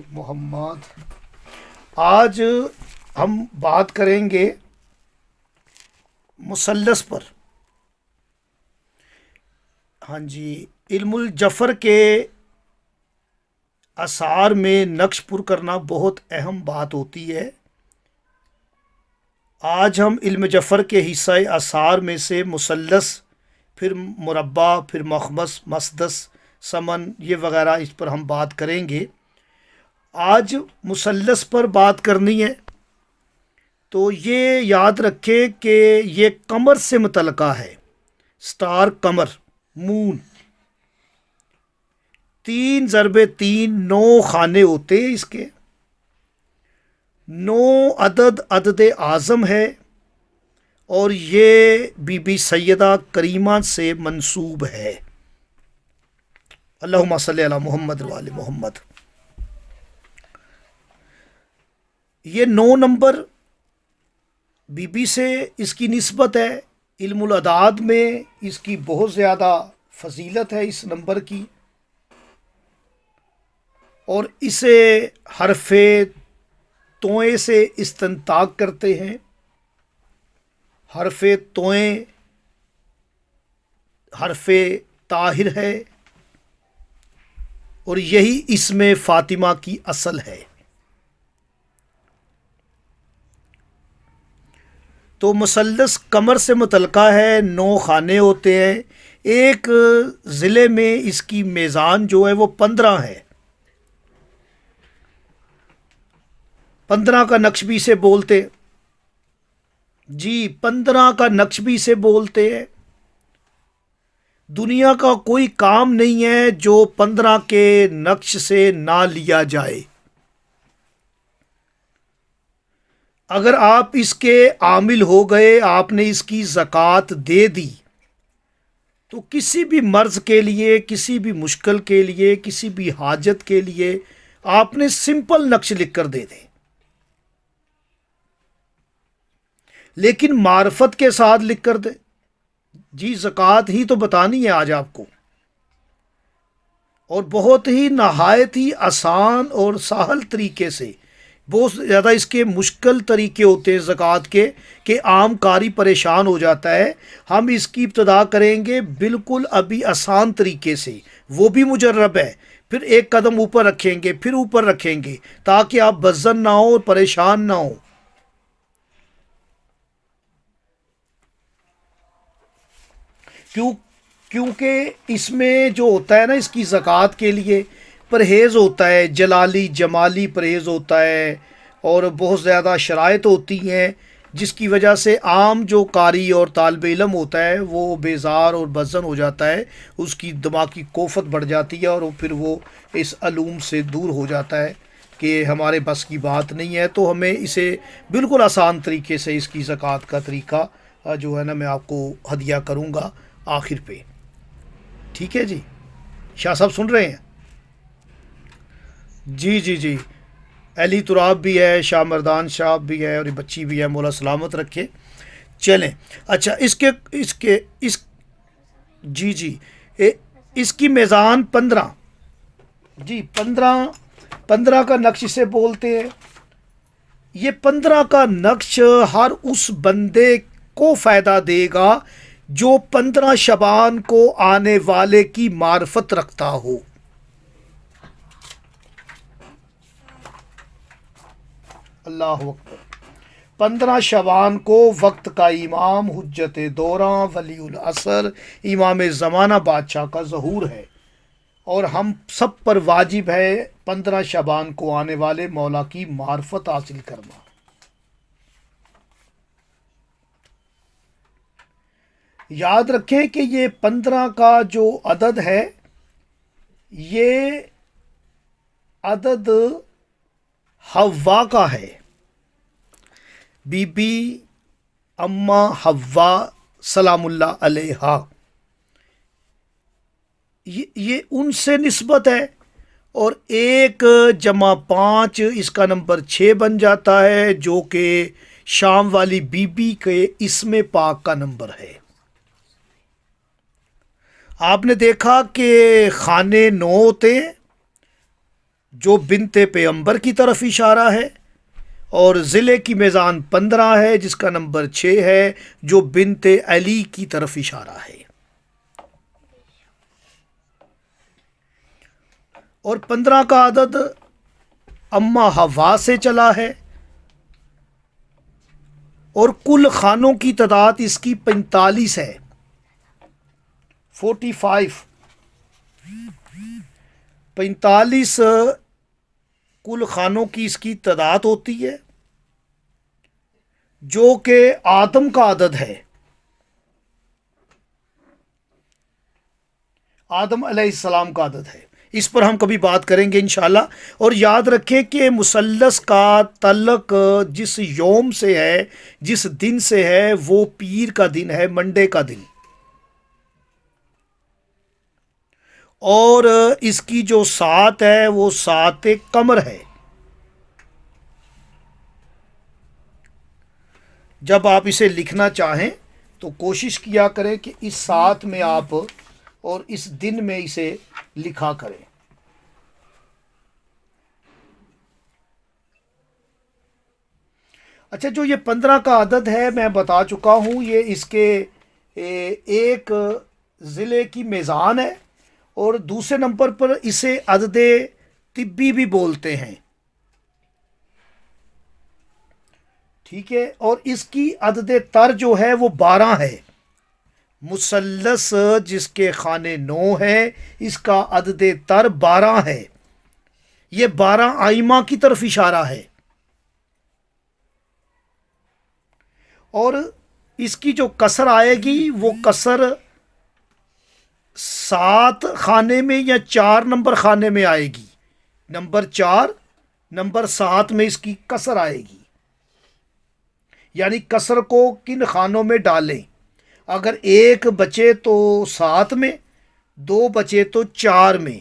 محمد آج ہم بات کریں گے مثلث پر. ہاں جی، علم الجفر کے آثار میں نقش پر کرنا بہت اہم بات ہوتی ہے. آج ہم علم جفر کے حصہ آثار میں سے مثلث، پھر مربع، پھر مخمس، مسدس، سمن، یہ وغیرہ اس پر ہم بات کریں گے. آج مثلث پر بات کرنی ہے تو یہ یاد رکھیں کہ یہ قمر سے متعلقہ ہے. سٹار، قمر، مون. 3 ضرب 3 9 خانے ہوتے ہیں اس کے. 9 عدد اعظم ہے اور یہ بی بی سیدہ کریمہ سے منسوب ہے. اللہم صلی علی محمد و آل محمد. یہ 9 نمبر بی بی سے اس کی نسبت ہے. علم الاعداد میں اس کی بہت زیادہ فضیلت ہے اس نمبر کی، اور اسے حرف توئیں سے استنطاق کرتے ہیں. حرف توئیں حرف طاہر ہے اور یہی اسم فاطمہ کی اصل ہے. تو مثلث قمر سے متعلقہ ہے. 9 خانے ہوتے ہیں. ایک ضلع میں اس کی میزان جو ہے وہ 15 ہے. 15 کا نقش بھی اسے بولتے. جی، 15 کا نقش بھی اسے بولتے ہیں. دنیا کا کوئی کام نہیں ہے جو 15 کے نقش سے نہ لیا جائے. اگر آپ اس کے عامل ہو گئے، آپ نے اس کی زکوٰۃ دے دی، تو کسی بھی مرض کے لیے، کسی بھی مشکل کے لیے، کسی بھی حاجت کے لیے آپ نے سمپل نقش لکھ کر دے دیں. لیکن معرفت کے ساتھ لکھ کر دیں. جی، زکوٰۃ ہی تو بتانی ہے آج آپ کو، اور بہت ہی نہایت ہی آسان اور سہل طریقے سے. بہت زیادہ اس کے مشکل طریقے ہوتے ہیں زکوٰۃ کے کہ عام قاری پریشان ہو جاتا ہے. ہم اس کی ابتدا کریں گے بالکل ابھی آسان طریقے سے، وہ بھی مجرب ہے. پھر ایک قدم اوپر رکھیں گے، پھر اوپر رکھیں گے، تاکہ آپ بزن نہ ہو اور پریشان نہ ہو. کیونکہ اس میں جو ہوتا ہے نا، اس کی زکوٰۃ کے لیے پرہیز ہوتا ہے، جلالی جمالی پرہیز ہوتا ہے، اور بہت زیادہ شرائط ہوتی ہیں جس کی وجہ سے عام جو قاری اور طالب علم ہوتا ہے وہ بیزار اور بزن ہو جاتا ہے. اس کی دماغی کوفت بڑھ جاتی ہے اور پھر وہ اس علوم سے دور ہو جاتا ہے کہ ہمارے بس کی بات نہیں ہے. تو ہمیں اسے بالکل آسان طریقے سے اس کی زکوٰۃ کا طریقہ جو ہے نا میں آپ کو ہدیہ کروں گا آخر پہ. ٹھیک ہے جی، شاہ صاحب سن رہے ہیں؟ جی جی جی، علی تراب بھی ہے، شاہ مردان شاہ بھی ہے، اور یہ بچی بھی ہے، مولا سلامت رکھے. چلیں، اچھا اس جی جی، اس کی میزان 15. جی، 15 کا نقش اسے بولتے ہیں. یہ 15 کا نقش ہر اس بندے کو فائدہ دے گا جو 15 شعبان کو آنے والے کی معرفت رکھتا ہو. اللہ اکبر. 15 شعبان کو وقت کا امام، حجت دوراں، ولی العصر، امام زمانہ بادشاہ کا ظہور ہے، اور ہم سب پر واجب ہے 15 شعبان کو آنے والے مولا کی معرفت حاصل کرنا. یاد رکھیں کہ یہ 15 کا جو عدد ہے، یہ عدد حوا کا ہے. بی بی اما حوا سلام اللہ علیہا، یہ ان سے نسبت ہے. اور 1 جمع 5 اس کا نمبر 6 بن جاتا ہے، جو کہ شام والی بی بی کے اسم پاک کا نمبر ہے. آپ نے دیکھا کہ خانے 9 ہوتے ہیں جو بنت پیغمبر کی طرف اشارہ ہے، اور ضلع کی میزان 15 ہے جس کا نمبر 6 ہے جو بنت علی کی طرف اشارہ ہے، اور 15 کا عدد اما حوا سے چلا ہے، اور کل خانوں کی تعداد اس کی 45 ہے، 45 45 کل خانوں کی اس کی تعداد ہوتی ہے، جو کہ آدم کا عدد ہے، آدم علیہ السلام کا عدد ہے۔ اس پر ہم کبھی بات کریں گے انشاءاللہ۔ اور یاد رکھیں کہ مثلث کا تعلق جس یوم سے ہے، جس دن سے ہے، وہ پیر کا دن ہے، منڈے کا دن، اور اس کی جو سات ہے وہ سات قمر ہے۔ جب آپ اسے لکھنا چاہیں تو کوشش کیا کریں کہ اس سات میں آپ اور اس دن میں اسے لکھا کریں۔ اچھا، جو یہ 15 کا عدد ہے میں بتا چکا ہوں، یہ اس کے ایک ضلع کی میزان ہے، اور دوسرے نمبر پر اسے عدد طبی بھی بولتے ہیں، ٹھیک ہے، اور اس کی عدد تر جو ہے وہ 12 ہے۔ مثلث جس کے خانے 9 ہے، اس کا عدد تر 12 ہے، یہ 12 آئمہ کی طرف اشارہ ہے، اور اس کی جو کسر آئے گی وہ کسر 7 خانے میں یا 4 نمبر خانے میں آئے گی، نمبر 4 نمبر 7 میں اس کی کسر آئے گی، یعنی کسر کو کن خانوں میں ڈالیں، اگر 1 بچے تو 7 میں، 2 بچے تو 4 میں،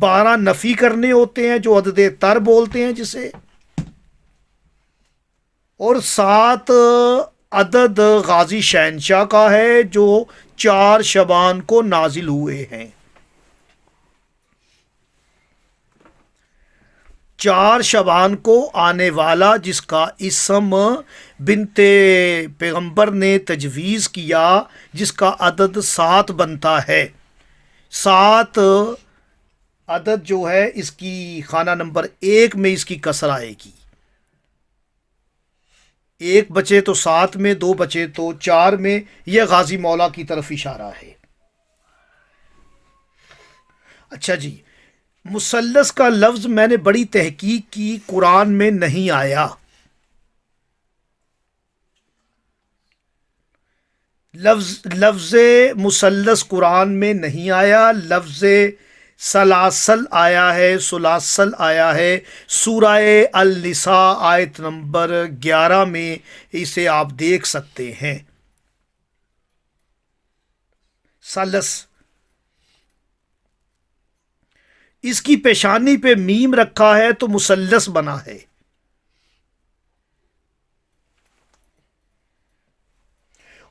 12 نفی کرنے ہوتے ہیں جو عدد تر بولتے ہیں جسے، اور 7 عدد غازی شہنشاہ کا ہے جو 4 شعبان کو نازل ہوئے ہیں۔ 4 شعبان کو آنے والا جس کا اسم بنت پیغمبر نے تجویز کیا، جس کا عدد 7 بنتا ہے۔ 7 عدد جو ہے اس کی خانہ نمبر 1 میں اس کی کسر آئے گی، 1 بچے تو 7 میں، 2 بچے تو 4 میں، یہ غازی مولا کی طرف اشارہ ہے۔ اچھا جی، مثلث کا لفظ میں نے بڑی تحقیق کی، قرآن میں نہیں آیا۔ لفظ مثلث قرآن میں نہیں آیا، لفظ سلاسل آیا ہے، سلاسل آیا ہے، سورہ النساء آیت نمبر 11 میں اسے آپ دیکھ سکتے ہیں۔ سلس، اس کی پیشانی پہ میم رکھا ہے تو مثلث بنا ہے۔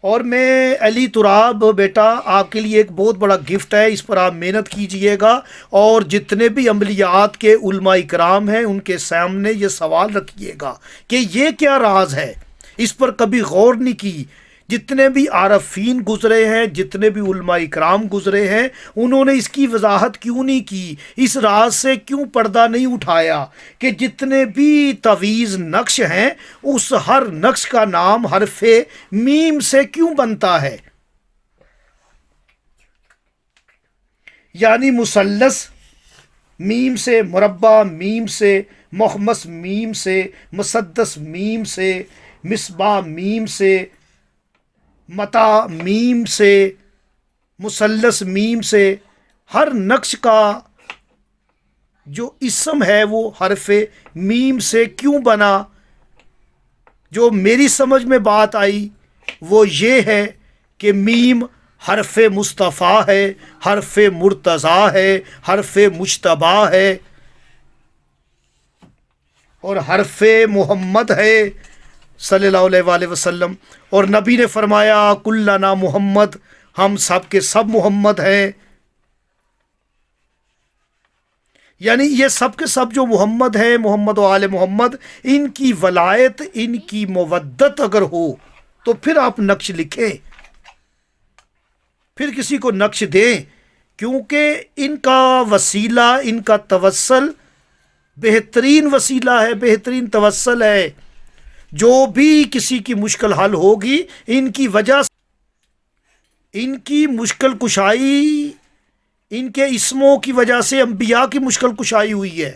اور میں علی تراب بیٹا آپ کے لیے ایک بہت بڑا گفٹ ہے، اس پر آپ محنت کیجئے گا، اور جتنے بھی عملیات کے علماء اکرام ہیں ان کے سامنے یہ سوال رکھیے گا کہ یہ کیا راز ہے، اس پر کبھی غور نہیں کی۔ جتنے بھی عارفین گزرے ہیں، جتنے بھی علماء اکرام گزرے ہیں، انہوں نے اس کی وضاحت کیوں نہیں کی، اس راز سے کیوں پردہ نہیں اٹھایا کہ جتنے بھی تعویذ نقش ہیں اس ہر نقش کا نام حرف میم سے کیوں بنتا ہے؟ یعنی مثلث میم سے، مربع میم سے، مخمس میم سے، مسدس میم سے، مصباح میم سے، متا میم سے، مثلث میم سے، ہر نقش کا جو اسم ہے وہ حرف میم سے کیوں بنا؟ جو میری سمجھ میں بات آئی وہ یہ ہے کہ میم حرف مصطفیٰ ہے، حرف مرتضیٰ ہے، حرف مجتبی ہے، اور حرف محمد ہے صلی اللہ علیہ وآلہ وسلم، اور نبی نے فرمایا کلنا محمد، ہم سب کے سب محمد ہیں، یعنی یہ سب کے سب جو محمد ہیں، محمد و آل محمد، ان کی ولایت، ان کی مودت اگر ہو تو پھر آپ نقش لکھیں، پھر کسی کو نقش دیں، کیونکہ ان کا وسیلہ، ان کا توسل بہترین وسیلہ ہے، بہترین توسل ہے۔ جو بھی کسی کی مشکل حل ہوگی ان کی وجہ سے، ان کی مشکل کشائی، ان کے اسموں کی وجہ سے انبیاء کی مشکل کشائی ہوئی ہے،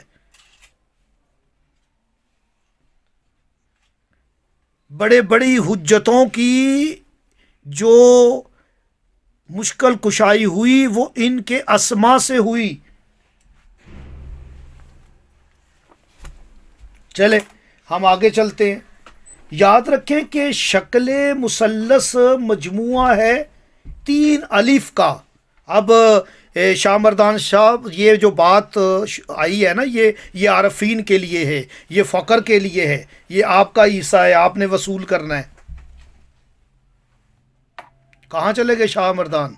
بڑے بڑی حجتوں کی جو مشکل کشائی ہوئی وہ ان کے اسما سے ہوئی۔ چلے ہم آگے چلتے ہیں۔ یاد رکھیں کہ شکل مثلث مجموعہ ہے 3 الف کا۔ اب شاہ مردان صاحب، یہ جو بات آئی ہے نا، یہ عارفین کے لیے ہے، یہ فقر کے لیے ہے، یہ آپ کا حصہ ہے، آپ نے وصول کرنا ہے۔ کہاں چلے گئے شاہ مردان؟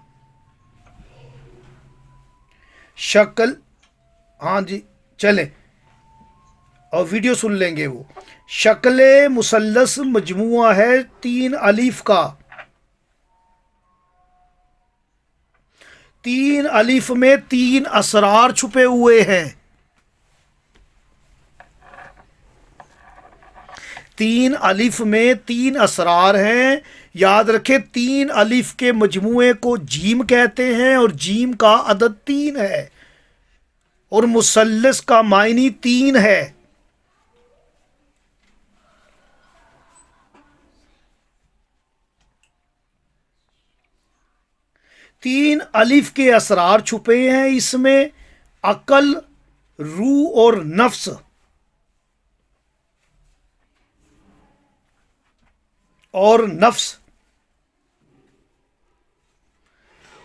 شکل، ہاں جی چلیں، اور ویڈیو سن لیں گے وہ۔ شکل مثلث مجموعہ ہے 3 الف کا۔ 3 الف میں 3 اسرار چھپے ہوئے ہیں۔ 3 الف میں 3 اسرار ہیں۔ یاد رکھیں 3 الف کے مجموعے کو جیم کہتے ہیں، اور جیم کا عدد 3 ہے، اور مثلث کا معنی 3 ہے۔ 3 الف کے اسرار چھپے ہیں اس میں، عقل، روح اور نفس۔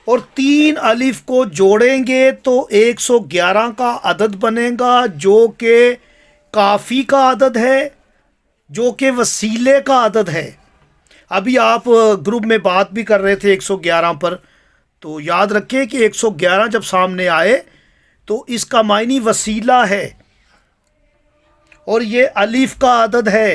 اور 3 الف کو جوڑیں گے تو 111 کا عدد بنے گا، جو کہ کافی کا عدد ہے، جو کہ وسیلے کا عدد ہے۔ ابھی آپ گروپ میں بات بھی کر رہے تھے 111 پر، تو یاد رکھیں کہ 111 جب سامنے آئے تو اس کا معنی وسیلہ ہے، اور یہ الف کا عدد ہے۔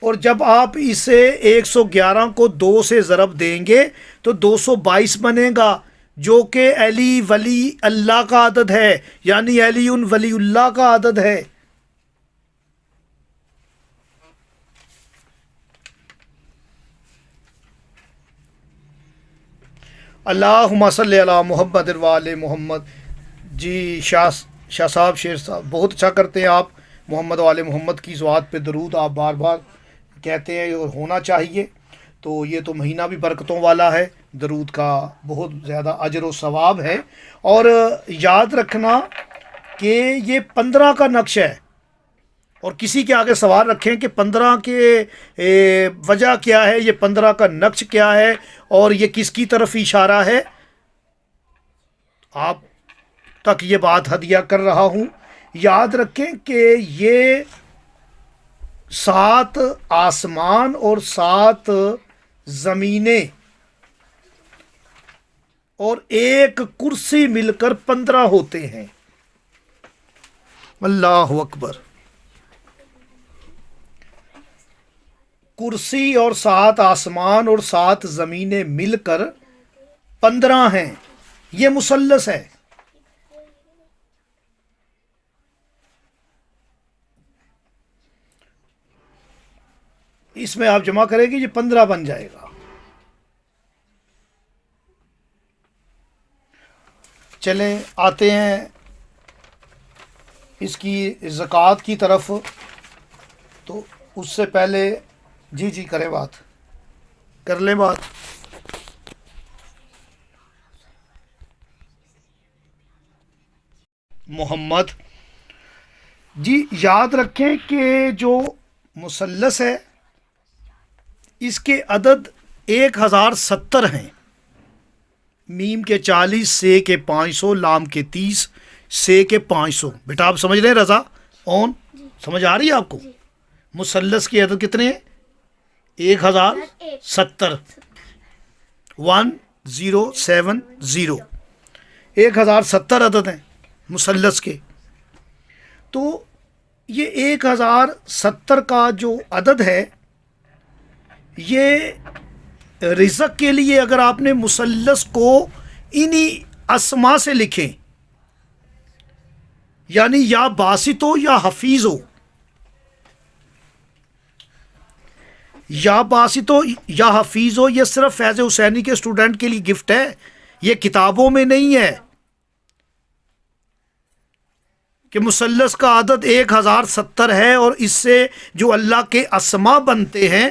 اور جب آپ اسے 111 کو 2 سے ضرب دیں گے تو 222 بنے گا، جو کہ علی ولی اللہ کا عدد ہے، یعنی علی ولی اللہ کا عدد ہے۔ اللہم صلی علی محمد وآل محمد۔ جی شاہ صاحب، شیر صاحب بہت اچھا کرتے ہیں آپ، محمد وآل محمد کی ذات پہ درود آپ بار بار کہتے ہیں، اور ہونا چاہیے۔ تو یہ تو مہینہ بھی برکتوں والا ہے، درود کا بہت زیادہ اجر و ثواب ہے۔ اور یاد رکھنا کہ یہ 15 کا نقش ہے، اور کسی کے آگے سوال رکھیں کہ 15 کے وجہ کیا ہے، یہ 15 کا نقش کیا ہے، اور یہ کس کی طرف اشارہ ہے، آپ تک یہ بات ہدیہ کر رہا ہوں۔ یاد رکھیں کہ یہ 7 آسمان اور 7 زمینیں اور ایک کرسی مل کر 15 ہوتے ہیں۔ اللہ اکبر۔ کرسی اور 7 آسمان اور 7 زمینیں مل کر 15 ہیں، یہ مثلث ہے۔ اس میں آپ جمع کریں گے یہ 15 بن جائے گا۔ چلیں آتے ہیں اس کی زکوٰۃ کی طرف، تو اس سے پہلے جی کریں بات، کر لیں بات۔ محمد جی، یاد رکھیں کہ جو مثلث ہے اس کے عدد 1070 ہیں، میم کے 40، سے کے 500، لام کے 30، سے کے 500۔ بیٹا آپ سمجھ رہے ہیں؟ رضا اون سمجھ آ رہی ہے آپ کو؟ مثلث کے عدد کتنے ہیں؟ 1070 1070 1070 عدد ہیں مثلث کے. تو یہ 1070 کا جو عدد ہے یہ رزق کے لیے اگر آپ نے مثلث کو انہی اسما سے لکھیں یعنی یا باسط ہو یا حفیظ ہو، یا باسط ہو یا حفیظ ہو، یہ صرف فیض حسینی کے اسٹوڈنٹ کے لیے گفٹ ہے، یہ کتابوں میں نہیں ہے کہ مثلث کا عدد 1070 ہے اور اس سے جو اللہ کے اسما بنتے ہیں.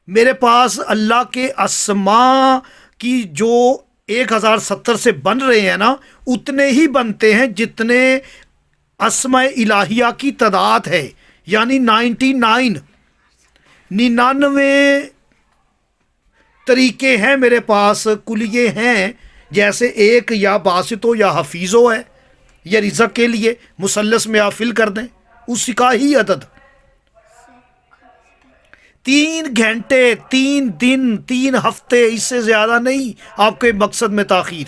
میرے پاس اللہ کے اسما کی جو 1070 سے بن رہے ہیں نا اتنے ہی بنتے ہیں جتنے اسماء الہیہ کی تعداد ہے، یعنی 99 طریقے ہیں میرے پاس، کلیے ہیں، جیسے ایک یا باسط ہو یا حفیظ ہو ہے، یہ رزق کے لیے مثلث میں آپ فل کر دیں اس کا ہی عدد. 3 گھنٹے 3 دن 3 ہفتے، اس سے زیادہ نہیں آپ کے مقصد میں تاخیر.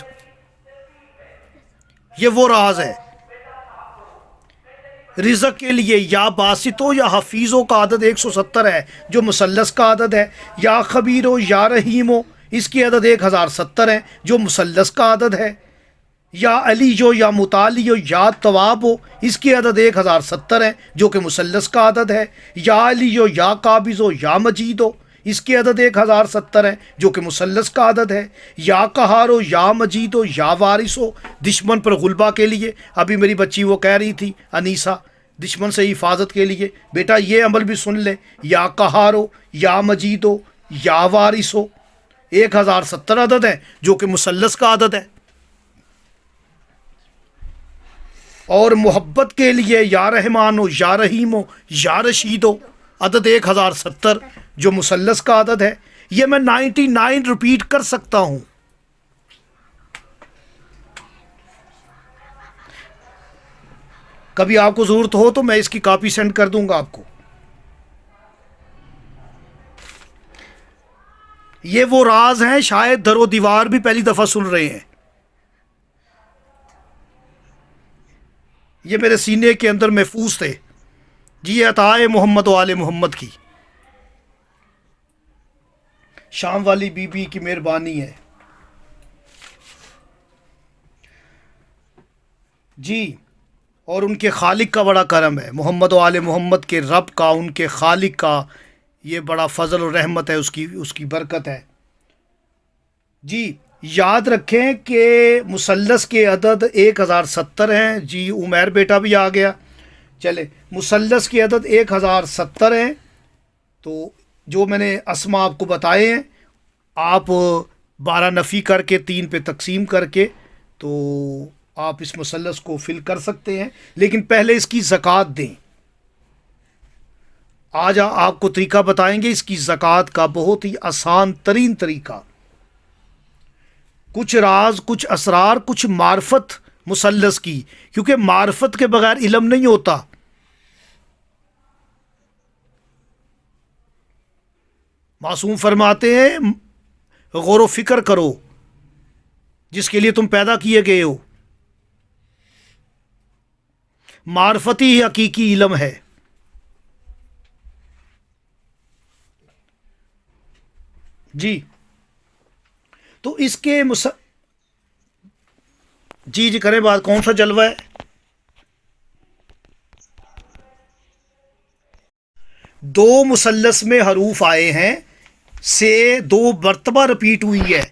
یہ وہ راز ہے رزق کے لیے. یا باسط ہو یا حفیظ ہو کا عدد 170 ہے جو مثلث کا عدد ہے، یا خبیر ہو یا رحیم ہو اس کی عدد 1070 ہے جو مثلث کا عدد ہے، یا علی جو یا متعالی ہو یا تواب ہو اس کی عدد 1070 ہے جو کہ مثلث کا عدد ہے، یا علی ہو یا قابض ہو یا مجید ہو اس کی عدد 1070 ہے جو کہ مثلث کا عدد ہے، یا قہار ہو یا مجید ہو یا وارث ہو دشمن پر غلبہ کے لیے. ابھی میری بچی وہ کہہ رہی تھی انیسا دشمن سے حفاظت کے لیے، بیٹا یہ عمل بھی سن لے، یا قہار ہو یا مجید ہو یا وارث ہو 1070 عدد ہے جو کہ مثلث کا عدد ہے. اور محبت کے لیے یا رحمان ہو یا رحیم ہو یا رشید ہو عدد 1070 جو مثلث کا عدد ہے. یہ میں 99 ریپیٹ کر سکتا ہوں. کبھی آپ کو ضرورت ہو تو میں اس کی کاپی سینڈ کر دوں گا آپ کو. یہ وہ راز ہیں شاید در و دیوار بھی پہلی دفعہ سن رہے ہیں. یہ میرے سینے کے اندر محفوظ تھے جی. عطا محمد و آل محمد کی شام والی بی بی کی مہربانی ہے جی، اور ان کے خالق کا بڑا کرم ہے. محمد و آل محمد کے رب کا، ان کے خالق کا یہ بڑا فضل و رحمت ہے، اس کی برکت ہے جی. یاد رکھیں کہ مثلث کے عدد 1070 ہیں جی. عمیر بیٹا بھی آ گیا. چلے مثلث کے عدد 1070 ہیں. تو جو میں نے اسما آپ کو بتائے ہیں آپ 12 نفی کر کے 3 پہ تقسیم کر کے تو آپ اس مثلث کو فل کر سکتے ہیں، لیکن پہلے اس کی زکوٰۃ دیں. آج آپ کو طریقہ بتائیں گے اس کی زکوٰۃ کا، بہت ہی آسان ترین طریقہ. کچھ راز، کچھ اسرار، کچھ معرفت مثلث کی، کیونکہ معرفت کے بغیر علم نہیں ہوتا. معصوم فرماتے ہیں غور و فکر کرو جس کے لیے تم پیدا کیے گئے ہو. معرفتی حقیقی علم ہے. جی تو اس کے جی کریں بات. کون سا جلوہ ہے؟ دو مثلث میں حروف آئے ہیں، سے 2 مرتبہ رپیٹ ہوئی ہے.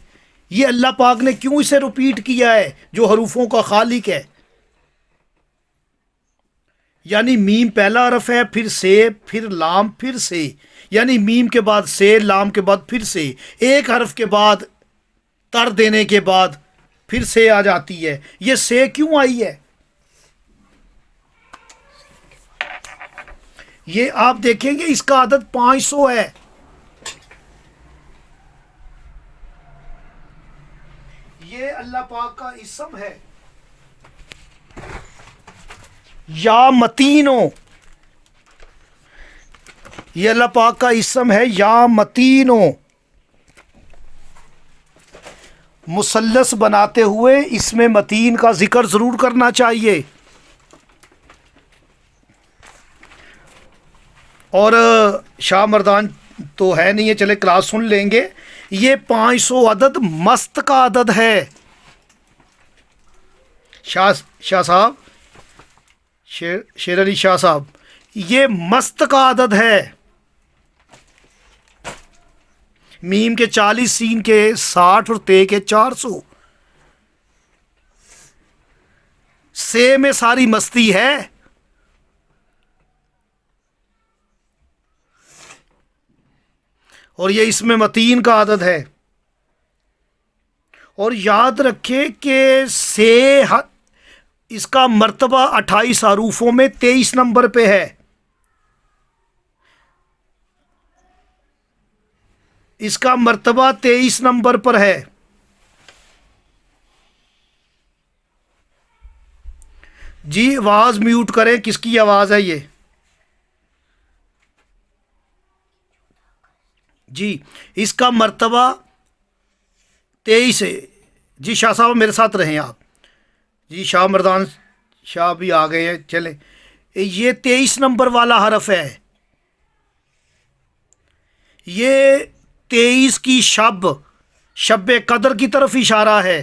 یہ اللہ پاک نے کیوں اسے رپیٹ کیا ہے جو حروفوں کا خالق ہے؟ یعنی میم پہلا حرف ہے، پھر سے، پھر لام، پھر سے، یعنی میم کے بعد سے، لام کے بعد پھر سے، ایک حرف کے بعد تر دینے کے بعد پھر سے آ جاتی ہے. یہ سے کیوں آئی ہے؟ یہ آپ دیکھیں گے اس کا عدد 500 ہے. یہ اللہ پاک کا اسم ہے. یا متینو، یہ اللہ پاک کا اسم ہے یا متینو. مثلث بناتے ہوئے اس میں متین کا ذکر ضرور کرنا چاہیے. اور شاہ مردان تو ہے نہیں ہے، چلے کلاس سن لیں گے. یہ 500 عدد مست کا عدد ہے. شاہ صاحب، شیر علی شاہ صاحب، یہ مست کا عدد ہے. میم کے 40، سین کے 60 اور تے کے 400. سے میں ساری مستی ہے. اور یہ اس میں متین کا عدد ہے. اور یاد رکھے کہ سے اس کا مرتبہ 28 حروفوں میں 23 نمبر پہ ہے. اس کا مرتبہ 23 نمبر پر ہے. جی آواز میوٹ کریں، کس کی آواز ہے یہ؟ جی اس کا مرتبہ 23 ہے. جی شاہ صاحب میرے ساتھ رہیں آپ. جی شاہ مردان شاہ بھی آ گئے ہیں. چلیں، یہ 23 نمبر والا حرف ہے. یہ 23 کی شب قدر کی طرف اشارہ ہے.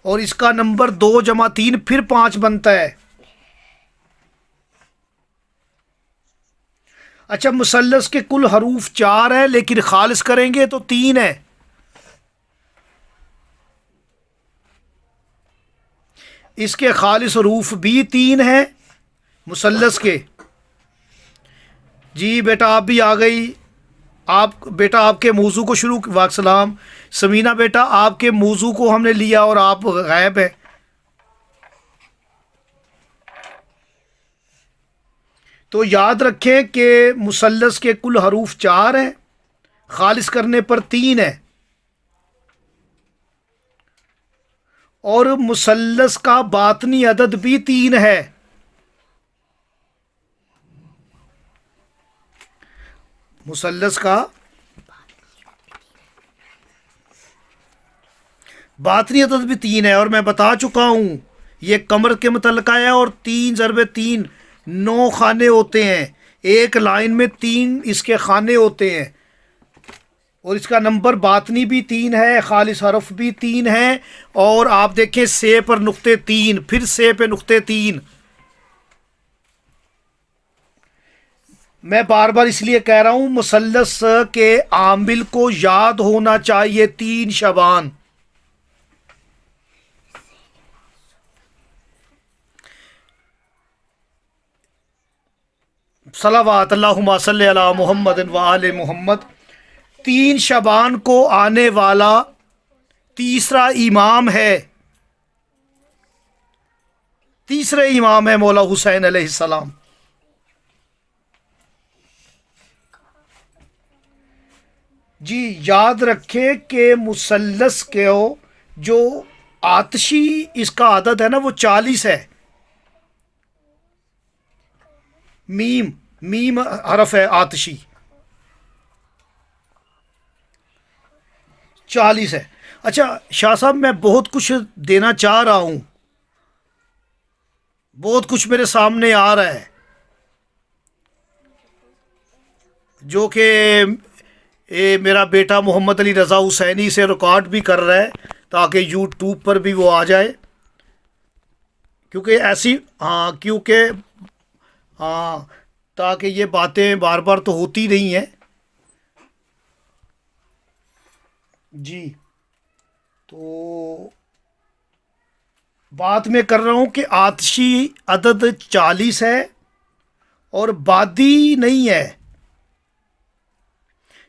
اور اس کا نمبر 2 جمع 3 پھر 5 بنتا ہے. اچھا، مثلث کے کل حروف 4 ہیں، لیکن خالص کریں گے تو 3 ہے. اس کے خالص حروف بھی 3 ہیں مثلث کے. جی بیٹا آپ بھی آ گئی. بیٹا آپ کے موضوع کو شروع. واقسلام سمینہ بیٹا، آپ کے موضوع کو ہم نے لیا اور آپ غائب ہیں. تو یاد رکھیں کہ مثلث کے کل حروف 4 ہیں، خالص کرنے پر 3 ہے. اور مثلث کا باطنی عدد بھی 3 ہے. مثلث کا باطنی عدد بھی 3 ہے. اور میں بتا چکا ہوں یہ کمر کے متعلقہ ہے. اور 3 ضرب 3 9 خانے ہوتے ہیں. ایک لائن میں 3 اس کے خانے ہوتے ہیں. اور اس کا نمبر باطنی بھی 3 ہے، خالص حرف بھی 3 ہے. اور آپ دیکھیں سے پر نقطے 3، پھر سے پہ نقطے 3. میں بار بار اس لیے کہہ رہا ہوں مثلث کے عامل کو یاد ہونا چاہیے. 3 شبان. صلوات اللہم صلی علی محمد و آل محمد. 3 شبان کو آنے والا تیسرا امام ہے. تیسرے امام ہے مولا حسین علیہ السلام. جی یاد رکھیں کہ مثلث کے جو آتشی اس کا عدد ہے نا وہ 40 ہے. میم حرف ہے آتشی، 40 ہے. اچھا شاہ صاحب میں بہت کچھ دینا چاہ رہا ہوں، بہت کچھ میرے سامنے آ رہا ہے جو کہ میرا بیٹا محمد علی رضا حسینی سے ریکارڈ بھی کر رہا ہے تاکہ یوٹیوب پر بھی وہ آ جائے. کیونکہ تاکہ یہ باتیں بار بار تو ہوتی نہیں ہیں. جی تو بات میں کر رہا ہوں کہ آتشی عدد 40 ہے اور بادی نہیں ہے.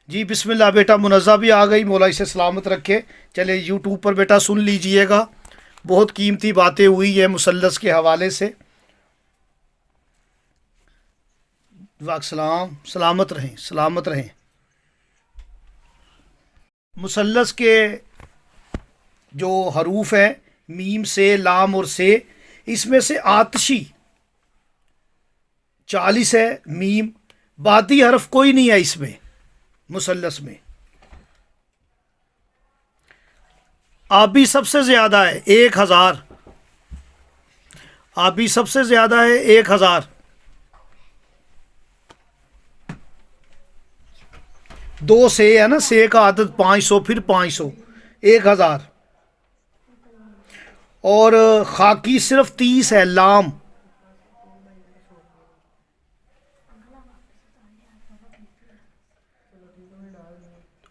جی بسم اللہ بیٹا منزہ بھی آ گئی، مولا اسے سلامت رکھے. چلے یوٹیوب پر بیٹا سن لیجئے گا، بہت قیمتی باتیں ہوئی ہیں مثلث کے حوالے سے. واقسلام، سلامت رہیں سلامت رہیں. مثلث کے جو حروف ہیں میم سے، لام اور سے، اس میں سے آتشی 40 ہے میم. بعدی حرف کوئی نہیں ہے اس میں مثلث میں. آبی سب سے زیادہ ہے 1000. آبی سب سے زیادہ ہے 1000. 2 سے ہے نا, سے کا عدد 500 پھر 500 1000. اور خاکی صرف 30 ہے لام.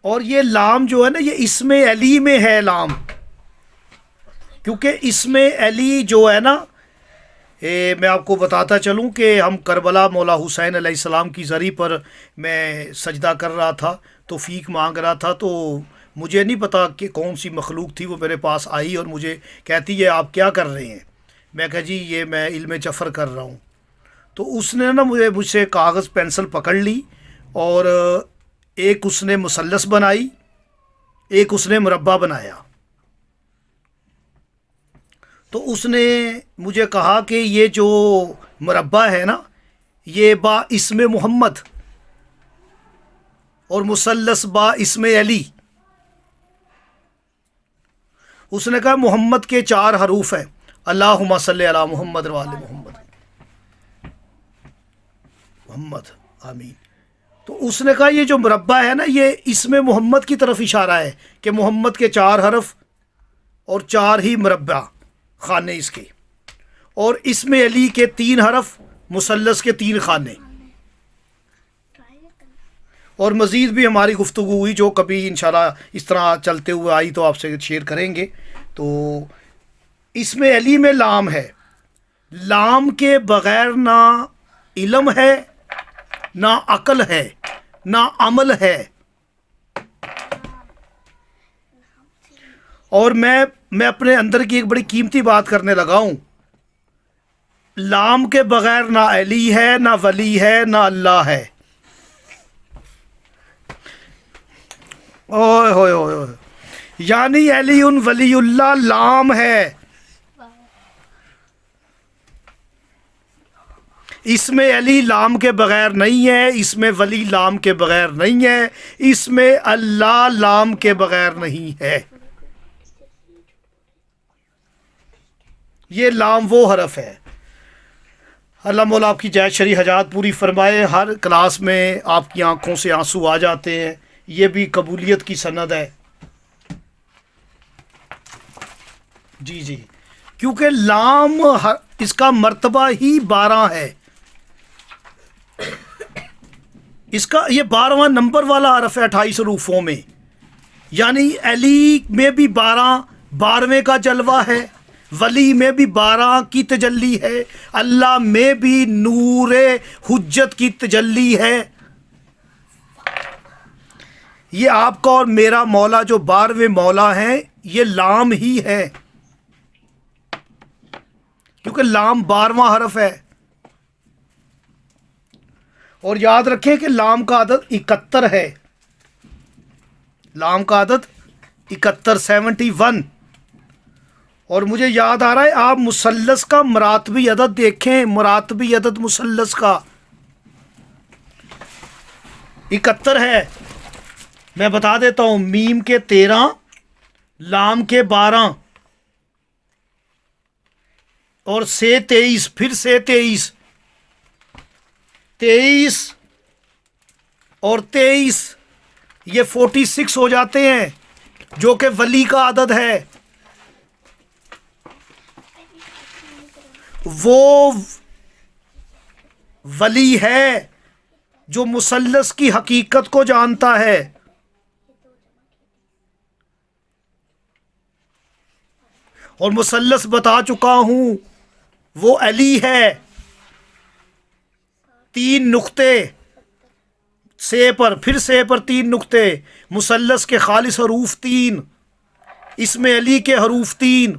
اور یہ لام جو ہے نا یہ اسم علی میں ہے لام, کیونکہ اسم علی جو ہے نا میں آپ کو بتاتا چلوں کہ ہم کربلا مولا حسین علیہ السلام کی زری پر میں سجدہ کر رہا تھا, توفیق مانگ رہا تھا. تو مجھے نہیں پتا کہ کون سی مخلوق تھی, وہ میرے پاس آئی اور مجھے کہتی ہے آپ کیا کر رہے ہیں. میں کہا جی یہ میں علم جفر کر رہا ہوں. تو اس نے نا مجھ سے کاغذ پینسل پکڑ لی اور ایک اس نے مثلث بنائی, ایک اس نے مربع بنایا. تو اس نے مجھے کہا کہ یہ جو مربع ہے نا یہ با اسم محمد اور مثلث با اسم علی. اس نے کہا محمد کے 4 حروف ہیں, اللہم صلی علی محمد و آل محمد محمد آمین. تو اس نے کہا یہ جو مربع ہے نا یہ اسم محمد کی طرف اشارہ ہے کہ محمد کے 4 حرف اور 4 ہی مربع خانے اس کے, اور اسم علی کے 3 حرف, مثلث کے 3 خانے. اور مزید بھی ہماری گفتگو ہوئی جو کبھی انشاءاللہ اس طرح چلتے ہوئے آئی تو آپ سے شیئر کریں گے. تو اسم علی میں لام ہے. لام کے بغیر نہ علم ہے, نہ عقل ہے, نہ عمل ہے. اور میں اپنے اندر کی ایک بڑی قیمتی بات کرنے لگا ہوں. لام کے بغیر نہ علی ہے, نہ ولی ہے, نہ اللہ ہے. اوئے ہوئے ہوئے ہوئے, یعنی علی ولی اللہ لام ہے. اس میں علی لام کے بغیر نہیں ہے, اس میں ولی لام کے بغیر نہیں ہے, اس میں اللہ لام کے بغیر نہیں ہے. یہ لام وہ حرف ہے. اللہ مولا آپ کی جائز شرعی حاجات پوری فرمائے. ہر کلاس میں آپ کی آنکھوں سے آنسو آ جاتے ہیں, یہ بھی قبولیت کی سند ہے. جی جی, کیونکہ لام اس کا مرتبہ ہی 12 ہے. اس کا یہ 12واں نمبر والا حرف ہے 28 حروفوں میں. یعنی علی میں بھی 12ویں کا جلوہ ہے, ولی میں بھی 12 کی تجلی ہے, اللہ میں بھی نور حجت کی تجلی ہے. یہ آپ کا اور میرا مولا جو 12ویں مولا ہیں یہ لام ہی ہے, کیونکہ لام 12واں حرف ہے. اور یاد رکھیں کہ لام کا عدد 71 ہے. لام کا عدد 71 اور مجھے یاد آ رہا ہے آپ مثلث کا مراتبی عدد دیکھیں. مراتبی عدد مثلث کا 71 ہے. میں بتا دیتا ہوں, میم کے 13, لام کے 12 اور سے 23, پھر سے 23 اور 23, یہ 46 ہو جاتے ہیں جو کہ ولی کا عدد ہے. وہ ولی ہے جو مثلث کی حقیقت کو جانتا ہے. اور مثلث بتا چکا ہوں وہ علی ہے. 3 نقطے سے پر, پھر سے پر 3 نقطے, مثلث کے خالص حروف 3, اسم علی کے حروف 3.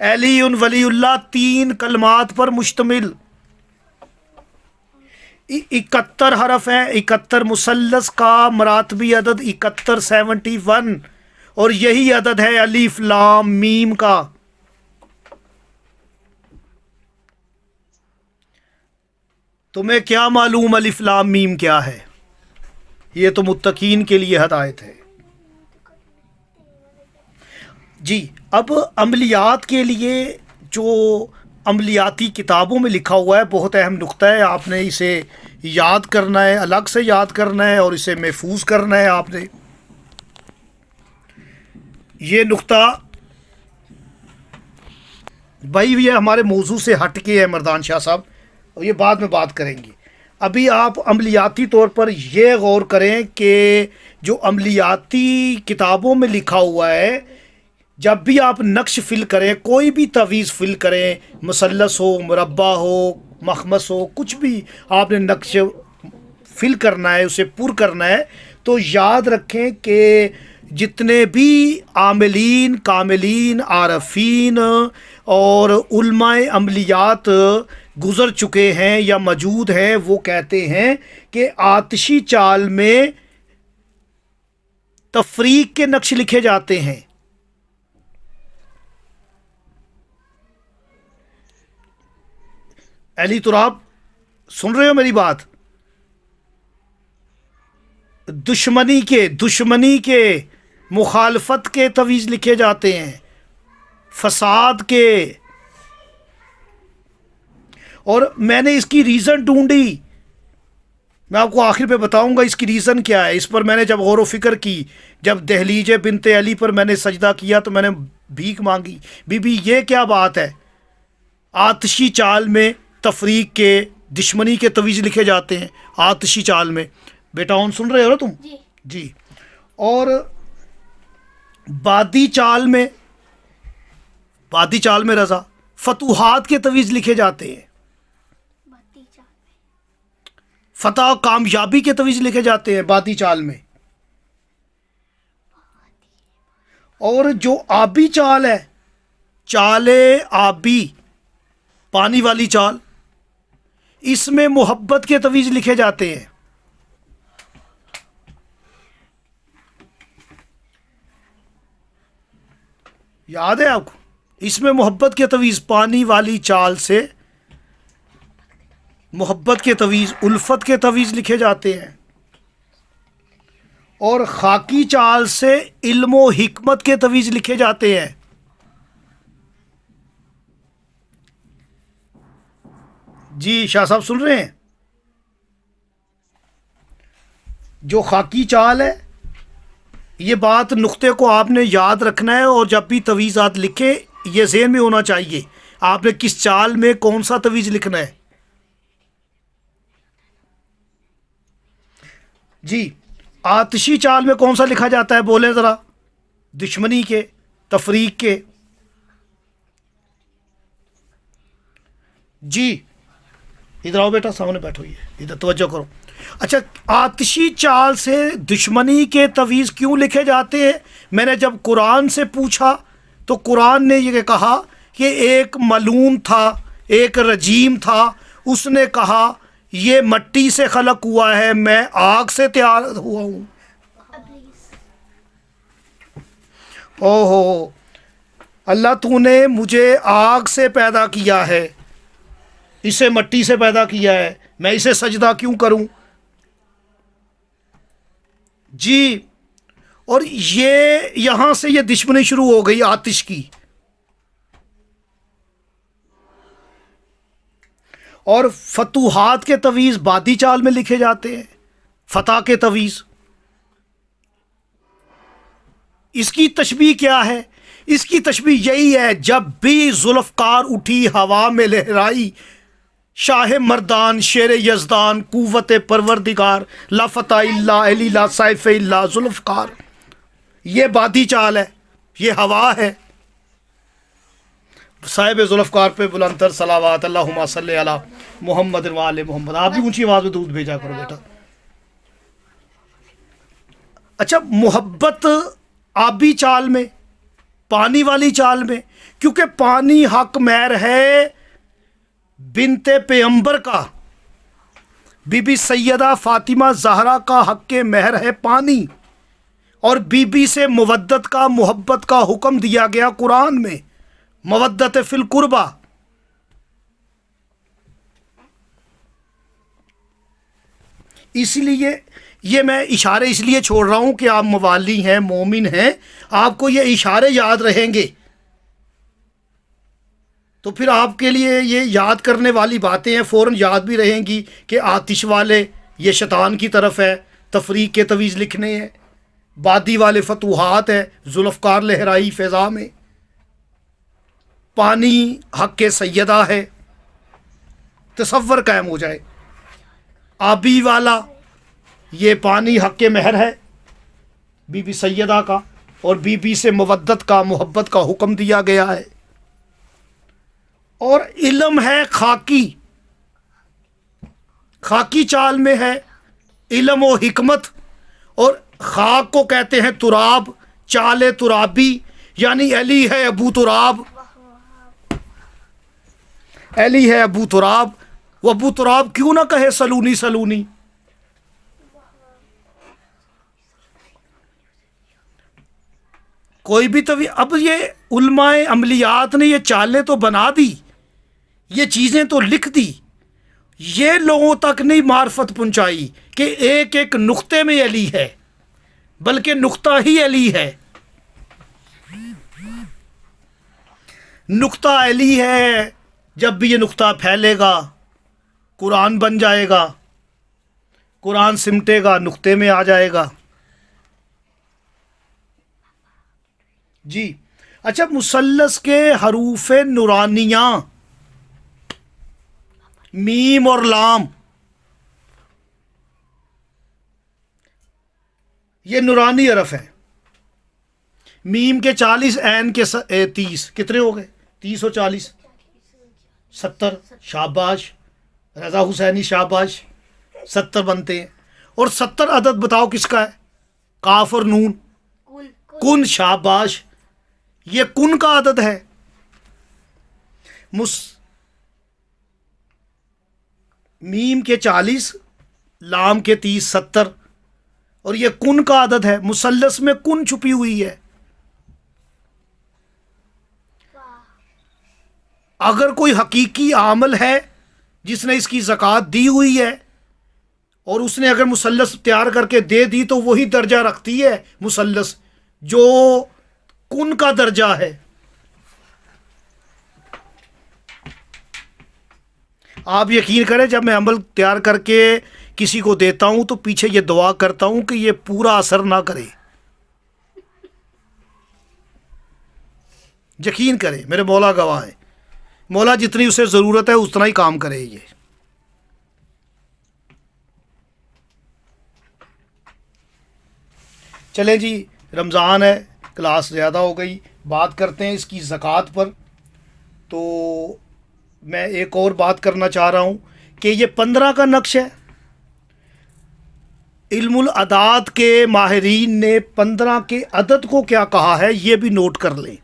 علی ولی اللہ 3 کلمات پر مشتمل. 71 حرف ہیں. 71 مثلث کا مراتبی عدد 71 اور یہی عدد ہے الف لام میم کا. تمہیں کیا معلوم الف لام میم کیا ہے؟ یہ تو متقین کے لیے ہدایت ہے۔ جی اب عملیات کے لیے جو عملیاتی کتابوں میں لکھا ہوا ہے بہت اہم نقطہ ہے، آپ نے اسے یاد کرنا ہے، الگ سے یاد کرنا ہے اور اسے محفوظ کرنا ہے آپ نے۔ یہ نقطہ بھائی یہ ہمارے موضوع سے ہٹ کے ہے مردان شاہ صاحب، اور یہ بعد میں بات کریں گے۔ ابھی آپ عملیاتی طور پر یہ غور کریں کہ جو عملیاتی کتابوں میں لکھا ہوا ہے، جب بھی آپ نقش فل کریں، کوئی بھی تعویذ فل کریں، مثلث ہو، مربع ہو، مخمس ہو، کچھ بھی آپ نے نقش فل کرنا ہے، اسے پر کرنا ہے، تو یاد رکھیں کہ جتنے بھی عاملین، کاملین، عارفین اور علماء عملیات گزر چکے ہیں یا موجود ہیں، وہ کہتے ہیں کہ آتشی چال میں تفریق کے نقش لکھے جاتے ہیں۔ علی تراب سن رہے ہو میری بات؟ دشمنی کے مخالفت کے تعویذ لکھے جاتے ہیں، فساد کے۔ اور میں نے اس کی ریزن ڈھونڈی، میں آپ کو آخر پہ بتاؤں گا اس کی ریزن کیا ہے۔ اس پر میں نے جب غور و فکر کی، جب دہلیج بنت علی پر میں نے سجدہ کیا تو میں نے بھیک مانگی، بی بی یہ کیا بات ہے؟ آتشی چال میں تفریق کے، دشمنی کے تعویذ لکھے جاتے ہیں آتشی چال میں۔ بیٹا اون سن رہے ہو نا تم؟ جی۔ اور بادی چال میں رضا فتوحات کے تعویذ لکھے جاتے ہیں، فتح کامیابی کے تعویذ لکھے جاتے ہیں بادی چال میں۔ اور جو آبی چال ہے، چال آبی، پانی والی چال، اس میں محبت کے تعویذ لکھے جاتے ہیں۔ یاد ہے آپ کو؟ اس میں محبت کے تعویذ، پانی والی چال سے محبت کے تعویذ، الفت کے تعویذ لکھے جاتے ہیں۔ اور خاکی چال سے علم و حکمت کے تعویذ لکھے جاتے ہیں۔ جی شاہ صاحب سن رہے ہیں؟ جو خاکی چال ہے، یہ بات نقطے کو آپ نے یاد رکھنا ہے، اور جب بھی تعویذات لکھیں یہ ذہن میں ہونا چاہیے آپ نے کس چال میں کون سا تعویذ لکھنا ہے۔ جی آتشی چال میں کون سا لکھا جاتا ہے بولیں ذرا؟ دشمنی کے، تفریق کے۔ جی ادھر آؤ بیٹا، سامنے بیٹھو، یہ ادھر توجہ کرو۔ اچھا آتشی چال سے دشمنی کے تعویذ کیوں لکھے جاتے ہیں؟ میں نے جب قرآن سے پوچھا تو قرآن نے یہ کہا کہ ایک ملعون تھا، ایک رجیم تھا، اس نے کہا یہ مٹی سے خلق ہوا ہے، میں آگ سے تیار ہوا ہوں۔ اوہو اللہ تو نے مجھے آگ سے پیدا کیا ہے، اسے مٹی سے پیدا کیا ہے، میں اسے سجدہ کیوں کروں؟ جی اور یہ یہاں سے یہ دشمنی شروع ہو گئی آتش کی۔ اور فتوحات کے تعویذ بادی چال میں لکھے جاتے ہیں، فتح کے تعویذ۔ اس کی تشبیہ کیا ہے؟ اس کی تشبیہ یہی ہے، جب بھی ذوالفقار اٹھی ہوا میں لہرائی، شاہ مردان شیر یزدان قوت پروردگار، لا فتح الا علی لا سیف الا ذوالفقار، یہ بادی چال ہے، یہ ہوا ہے۔ صاحب ذوالفقار پہ بلندتر صلوات، اللہم صلی علی محمد و آل محمد۔ آپ بھی اونچی آواز میں درود بھیجا کرو بیٹا۔ اچھا محبت آبی چال میں، پانی والی چال میں، کیونکہ پانی حق مہر ہے بنت پیغمبر کا، بی بی سیدہ فاطمہ زہرا کا حق مہر ہے پانی، اور بی بی سے مودت کا، محبت کا حکم دیا گیا قرآن میں، مودت فی القربہ۔ اس لیے یہ میں اشارے اس لیے چھوڑ رہا ہوں کہ آپ موالی ہیں، مومن ہیں، آپ کو یہ اشارے یاد رہیں گے، تو پھر آپ کے لیے یہ یاد کرنے والی باتیں ہیں، فوراً یاد بھی رہیں گی کہ آتش والے یہ شیطان کی طرف ہے، تفریق کے تویز لکھنے ہیں، بادی والے فتوحات ہے، ذوالفقار لہرائی فضا میں، پانی حق سیدہ ہے، تصور قائم ہو جائے، آبی والا یہ پانی حق مہر ہے بی بی سیدہ کا، اور بی بی سے مودت کا، محبت کا حکم دیا گیا ہے، اور علم ہے خاکی، خاکی چال میں ہے علم و حکمت، اور خاک کو کہتے ہیں تراب، چال ترابی، یعنی علی ہے ابو تراب، علی ہے ابو تراب، وہ ابو تراب کیوں نہ کہے سلونی سلونی؟ کوئی بھی اب یہ علماء عملیات نے یہ چالیں تو بنا دی، یہ چیزیں تو لکھ دی، یہ لوگوں تک نہیں معرفت پہنچائی کہ ایک ایک نقطے میں علی ہے، بلکہ نقطہ ہی علی ہے، نقطہ علی ہے۔ جب بھی یہ نقطہ پھیلے گا قرآن بن جائے گا، قرآن سمٹے گا نقطے میں آ جائے گا۔ جی اچھا، مثلث کے حروف نورانیہ میم اور لام، یہ نورانی حرف ہے، میم کے 40، عین کے 30، کتنے ہو گئے؟ 30 اور 40 70، شاباش رضا حسینی، شاباش 70 بنتے ہیں۔ اور 70 عدد بتاؤ کس کا ہے؟ قاف اور نون، کن، شاباش، یہ کن کا عدد ہے۔ میم کے 40، لام کے 30، 70، اور یہ کن کا عدد ہے۔ مثلث میں کن چھپی ہوئی ہے۔ اگر کوئی حقیقی عامل ہے جس نے اس کی زکوٰۃ دی ہوئی ہے، اور اس نے اگر مثلث تیار کر کے دے دی، تو وہی درجہ رکھتی ہے مثلث جو کن کا درجہ ہے۔ آپ یقین کریں، جب میں عمل تیار کر کے کسی کو دیتا ہوں تو پیچھے یہ دعا کرتا ہوں کہ یہ پورا اثر نہ کرے۔ یقین کریں، میرے مولا گواہ ہے، مولا جتنی اسے ضرورت ہے اتنا ہی کام کرے۔ یہ چلیں جی، رمضان ہے، کلاس زیادہ ہو گئی، بات کرتے ہیں اس کی زکوٰۃ پر۔ تو میں ایک اور بات کرنا چاہ رہا ہوں کہ یہ 15 کا نقش ہے۔ علم الاعداد کے ماہرین نے 15 کے عدد کو کیا کہا ہے یہ بھی نوٹ کر لیں۔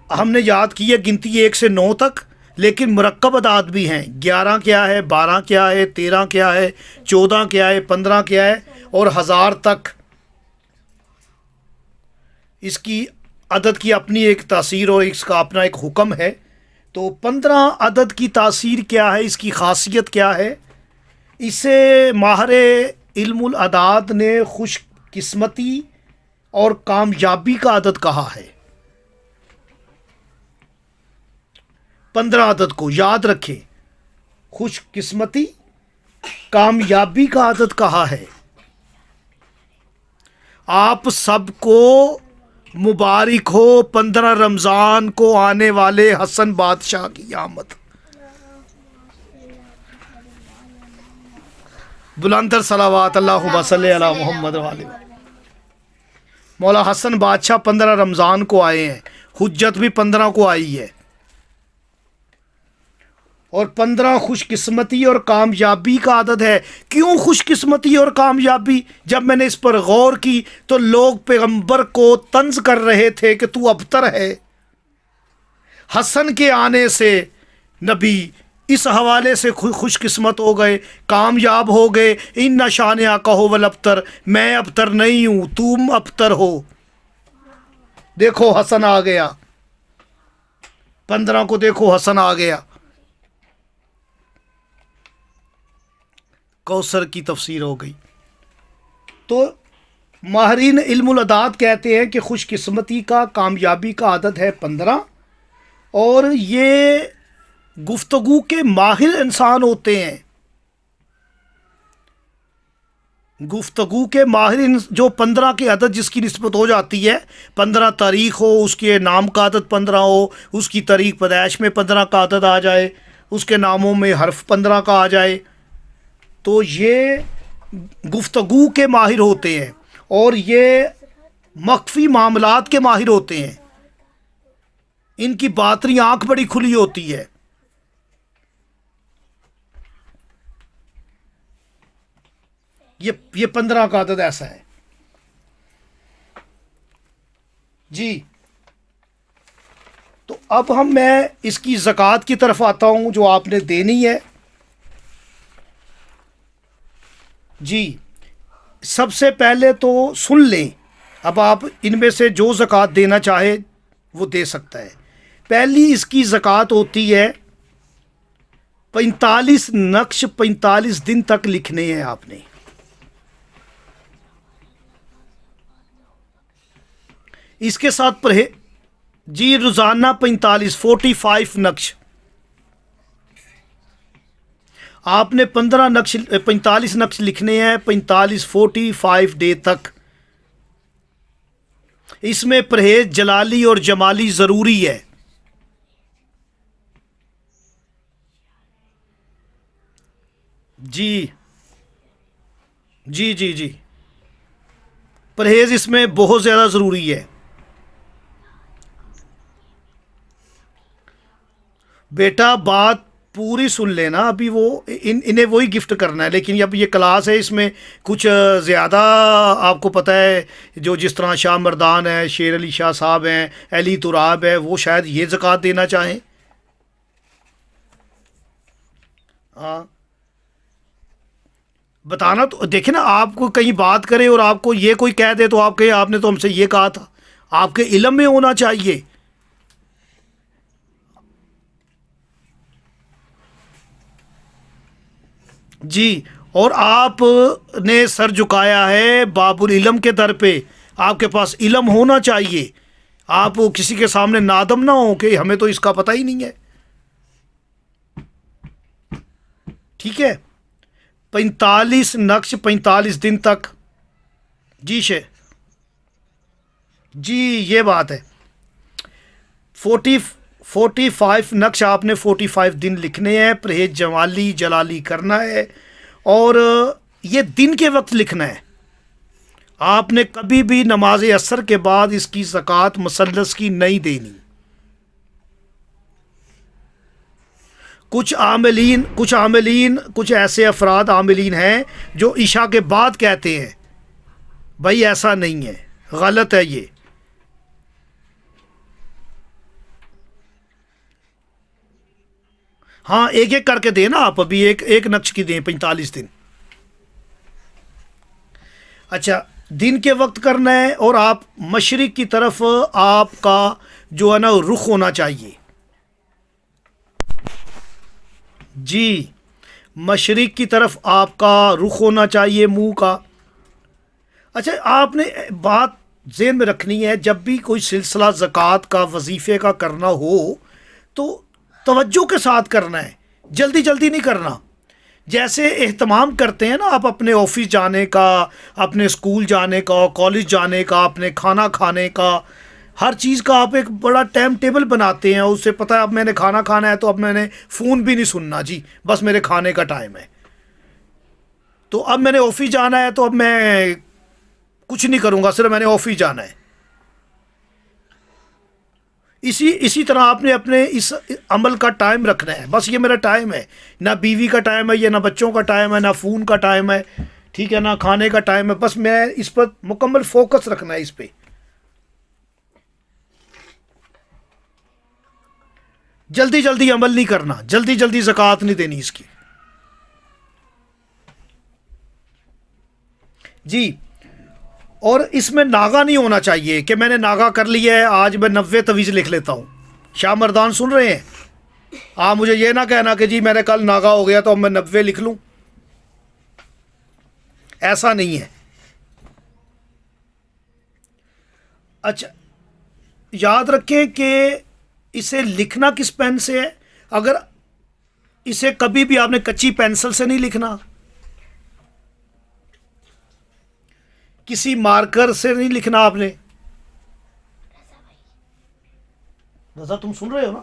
ہم نے یاد کی ہے گنتی 1 سے 9 تک، لیکن مرکب اعداد بھی ہیں۔ 11 کیا ہے، 12 کیا ہے، 13 کیا ہے، 14 کیا ہے، 15 کیا ہے، اور 1000 تک۔ اس کی عدد کی اپنی ایک تاثیر اور اس کا اپنا ایک حکم ہے۔ تو 15 عدد کی تاثیر کیا ہے، اس کی خاصیت کیا ہے؟ اسے ماہر علم الاعداد نے خوش قسمتی اور کامیابی کا عدد کہا ہے۔ 15 عدد کو یاد رکھیں، خوش قسمتی، کامیابی کا عدد کہا ہے۔ آپ سب کو مبارک ہو 15 رمضان کو آنے والے حسن بادشاہ کی آمد۔ بلندر صلوات اللہم صلی علی محمد وآلہ۔ مولا حسن بادشاہ 15 رمضان کو آئے ہیں، حجت بھی 15 کو آئی ہے، اور 15 خوش قسمتی اور کامیابی کا عدد ہے۔ کیوں خوش قسمتی اور کامیابی؟ جب میں نے اس پر غور کی تو لوگ پیغمبر کو طنز کر رہے تھے کہ تو ابتر ہے۔ حسن کے آنے سے نبی اس حوالے سے خوش قسمت ہو گئے، کامیاب ہو گئے۔ ان نشانیہ کہو ولابتر، میں ابتر نہیں ہوں، تم ابتر ہو۔ دیکھو حسن آ گیا، 15 کو دیکھو حسن آ گیا۔ کوثر کی تفسیر ہو گئی. تو ماہرین علم العداد کہتے ہیں کہ خوش قسمتی کا کامیابی کا عدد ہے 15، اور یہ گفتگو کے ماہر انسان ہوتے ہیں. گفتگو کے ماہر جو 15 کے عدد جس کی نسبت ہو جاتی ہے، 15 تاریخ ہو، اس کے نام کا عدد 15 ہو، اس کی تاریخ پیدائش میں 15 کا عدد آ جائے، اس کے ناموں میں حرف 15 کا آ جائے، تو یہ گفتگو کے ماہر ہوتے ہیں اور یہ مخفی معاملات کے ماہر ہوتے ہیں. ان کی باطنی آنکھ بڑی کھلی ہوتی ہے. یہ 15 کا عدد ایسا ہے. جی تو اب میں اس کی زکوٰۃ کی طرف آتا ہوں جو آپ نے دینی ہے. جی سب سے پہلے تو سن لیں، اب آپ ان میں سے جو زکوٰۃ دینا چاہے وہ دے سکتا ہے. پہلی اس کی زکوٰۃ ہوتی ہے 45 نقش 45 دن تک لکھنے ہیں آپ نے. اس کے ساتھ جی روزانہ 45 نقش آپ نے 45 نقش لکھنے ہیں 45 ڈے تک. اس میں پرہیز جلالی اور جمالی ضروری ہے. جی جی جی جی پرہیز اس میں بہت زیادہ ضروری ہے. بیٹا بات پوری سن لینا، ابھی وہ انہیں وہی گفٹ کرنا ہے، لیکن اب یہ کلاس ہے، اس میں کچھ زیادہ آپ کو پتہ ہے، جو جس طرح شاہ مردان ہے، شیر علی شاہ صاحب ہیں، علی تراب ہے، وہ شاید یہ زکوٰۃ دینا چاہیں. ہاں بتانا تو دیکھیں نا، آپ کو کہیں بات کرے اور آپ کو یہ کوئی کہہ دے تو آپ کہیں آپ نے تو ہم سے یہ کہا تھا. آپ کے علم میں ہونا چاہیے. جی اور آپ نے سر جھکایا ہے باب العلم کے در پہ، آپ کے پاس علم ہونا چاہیے. آپ کسی کے سامنے نادم نہ ہو کہ ہمیں تو اس کا پتہ ہی نہیں ہے. ٹھیک ہے، 45 نقش 45 دن تک. جی جی یہ بات ہے. 45 نقش آپ نے 45 دن لکھنے ہیں. پرہیز جلالی کرنا ہے، اور یہ دن کے وقت لکھنا ہے. آپ نے کبھی بھی نماز عصر کے بعد اس کی زکوٰۃ مثلث کی نہیں دینی. کچھ عاملین کچھ ایسے افراد عاملین ہیں جو عشاء کے بعد کہتے ہیں. بھائی ایسا نہیں ہے، غلط ہے یہ. ہاں ایک ایک کر کے دیں نا آپ، ابھی ایک نقش کی دیں 45 دن. اچھا دن کے وقت کرنا ہے، اور آپ مشرق کی طرف آپ کا جو ہے نا رخ ہونا چاہیے. جی مشرق کی طرف آپ کا رخ ہونا چاہیے منہ کا. اچھا آپ نے بات ذہن میں رکھنی ہے، جب بھی کوئی سلسلہ زکوٰۃ کا وظیفے کا کرنا ہو تو توجہ کے ساتھ کرنا ہے، جلدی نہیں کرنا. جیسے اہتمام کرتے ہیں نا آپ اپنے آفس جانے کا، اپنے اسکول جانے کا، کالج جانے کا، اپنے کھانا کھانے کا، ہر چیز کا آپ ایک بڑا ٹائم ٹیبل بناتے ہیں. اس سے پتہ ہے اب میں نے کھانا کھانا ہے تو اب میں نے فون بھی نہیں سننا، جی بس میرے کھانے کا ٹائم ہے. تو اب میں نے آفس جانا ہے تو اب میں کچھ نہیں کروں گا، صرف میں نے آفس جانا ہے. اسی طرح آپ نے اپنے اس عمل کا ٹائم رکھنا ہے. بس یہ میرا ٹائم ہے، نہ بیوی کا ٹائم ہے، یہ نہ بچوں کا ٹائم ہے، نہ فون کا ٹائم ہے، ٹھیک ہے، نہ کھانے کا ٹائم ہے. بس میں اس پر مکمل فوکس رکھنا ہے اس پہ. جلدی عمل نہیں کرنا، جلدی زکوٰۃ نہیں دینی اس کی. جی اور اس میں ناغا نہیں ہونا چاہیے کہ میں نے ناغا کر لیا ہے، آج میں 90 تویز لکھ لیتا ہوں. شاہ مردان سن رہے ہیں؟ آپ مجھے یہ نہ کہنا کہ جی میں نے کل ناغا ہو گیا تو اب میں 90 لکھ لوں. ایسا نہیں ہے. اچھا یاد رکھیں کہ اسے لکھنا کس پین سے ہے. اگر اسے کبھی بھی آپ نے کچی پینسل سے نہیں لکھنا، کسی مارکر سے نہیں لکھنا. آپ نے رضا تم سن رہے ہو نا؟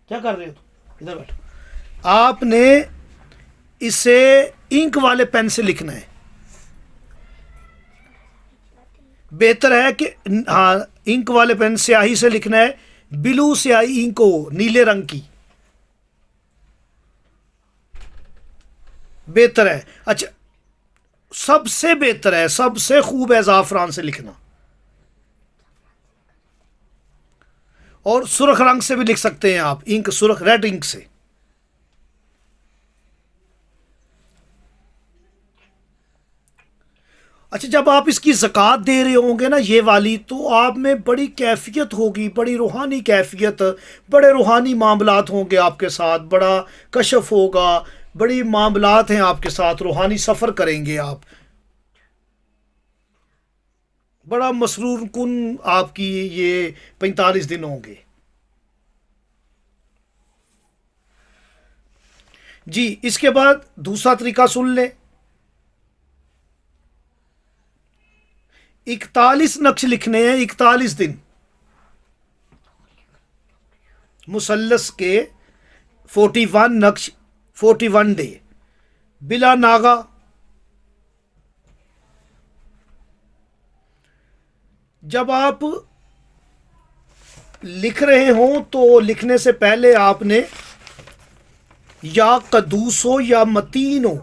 کیا کر رہے ہو تم؟ ادھر بیٹھو. آپ نے اسے انک والے پین سے لکھنا ہے. بہتر ہے کہ ہاں انک والے پین سیاہی سے لکھنا ہے. بلو سیاہی انک ہو، نیلے رنگ کی، بہتر ہے. اچھا سب سے بہتر ہے، سب سے خوب ہے زعفران سے لکھنا. اور سرخ رنگ سے بھی لکھ سکتے ہیں آپ، انک سرخ ریڈ انک سے. اچھا جب آپ اس کی زکوٰۃ دے رہے ہوں گے نا یہ والی، تو آپ میں بڑی کیفیت ہوگی، بڑی روحانی کیفیت، بڑے روحانی معاملات ہوں گے آپ کے ساتھ، بڑا کشف ہوگا، بڑی معاملات ہیں آپ کے ساتھ، روحانی سفر کریں گے آپ، بڑا مسرور کن آپ کی یہ 45 دن ہوں گے. جی اس کے بعد دوسرا طریقہ سن لیں. 41 نقش لکھنے ہیں، 41 دن مثلث کے. 41 نقش، 41 ڈے بلا ناغا. جب آپ لکھ رہے ہوں تو لکھنے سے پہلے آپ نے یا قدوس ہو یا متین ہو،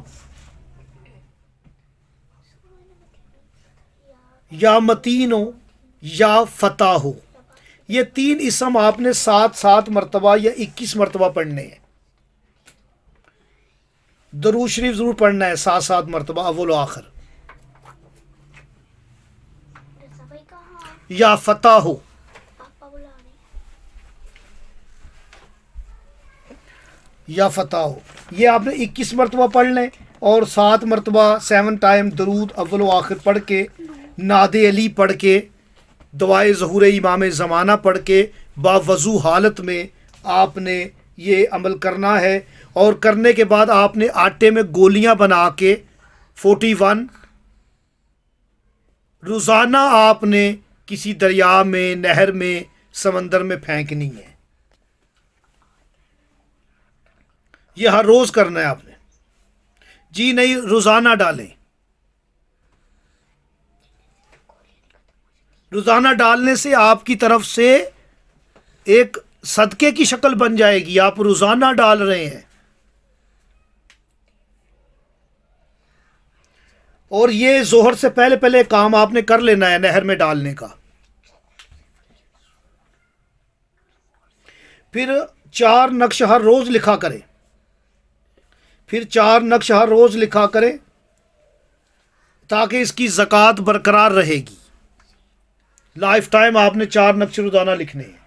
یا متین ہو یا فتح ہو، یہ 3 اسم آپ نے 7 مرتبہ یا 21 مرتبہ پڑھنے ہیں. درود شریف ضرور پڑھنا ہے 7 مرتبہ اول و آخر. یا فتح ہو، یا فتح ہو، یہ آپ نے 21 مرتبہ پڑھ لیں. اور 7 مرتبہ 7 ٹائم درود اول و آخر پڑھ کے، ناد علی پڑھ کے، دعائے ظہور امام زمانہ پڑھ کے باوضو حالت میں آپ نے یہ عمل کرنا ہے. اور کرنے کے بعد آپ نے آٹے میں گولیاں بنا کے 41 روزانہ آپ نے کسی دریا میں، نہر میں، سمندر میں پھینکنی ہے. یہ ہر روز کرنا ہے آپ نے. جی نہیں، روزانہ ڈالیں. روزانہ ڈالنے سے آپ کی طرف سے ایک صدقے کی شکل بن جائے گی. آپ روزانہ ڈال رہے ہیں. اور یہ ظہر سے پہلے پہلے کام آپ نے کر لینا ہے نہر میں ڈالنے کا. پھر 4 نقش ہر روز لکھا کریں. پھر 4 نقش ہر روز لکھا کریں تاکہ اس کی زکوٰۃ برقرار رہے گی. لائف ٹائم آپ نے 4 نقش روزانہ لکھنے ہیں.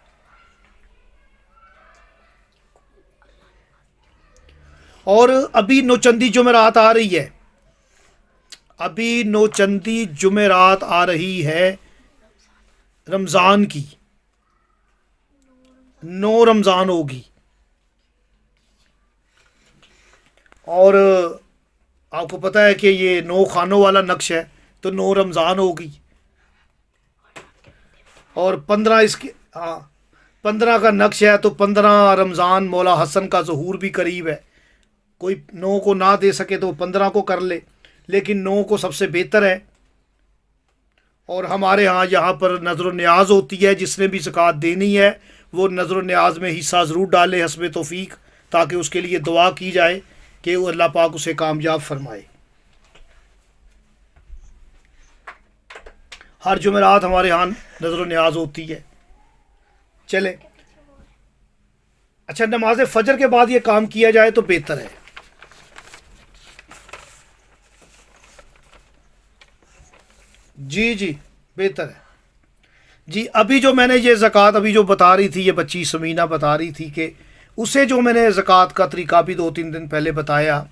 اور ابھی نوچندی جمعرات آ رہی ہے، ابھی نوچندی جمعرات آ رہی ہے رمضان کی. 9 رمضان ہوگی. اور آپ کو پتہ ہے کہ یہ 9 خانوں والا نقش ہے تو 9 رمضان ہوگی. اور 15 اس کے 15 کا نقش ہے تو 15 رمضان مولا حسن کا ظہور بھی قریب ہے. کوئی 9 کو نہ دے سکے تو 15 کو کر لے، لیکن 9 کو سب سے بہتر ہے. اور ہمارے ہاں یہاں پر نظر و نیاز ہوتی ہے، جس نے بھی زکوٰۃ دینی ہے وہ نظر و نیاز میں حصہ ضرور ڈالے حسب توفیق، تاکہ اس کے لیے دعا کی جائے کہ وہ اللہ پاک اسے کامیاب فرمائے. ہر جمعرات ہمارے ہاں نظر و نیاز ہوتی ہے. چلے اچھا، نماز فجر کے بعد یہ کام کیا جائے تو بہتر ہے. جی جی بہتر ہے. جی ابھی جو میں نے یہ زکوٰۃ ابھی جو بتا رہی تھی، یہ بچی سمینہ بتا رہی تھی کہ اسے جو میں نے زکوٰۃ کا طریقہ بھی 2-3 دن پہلے بتایا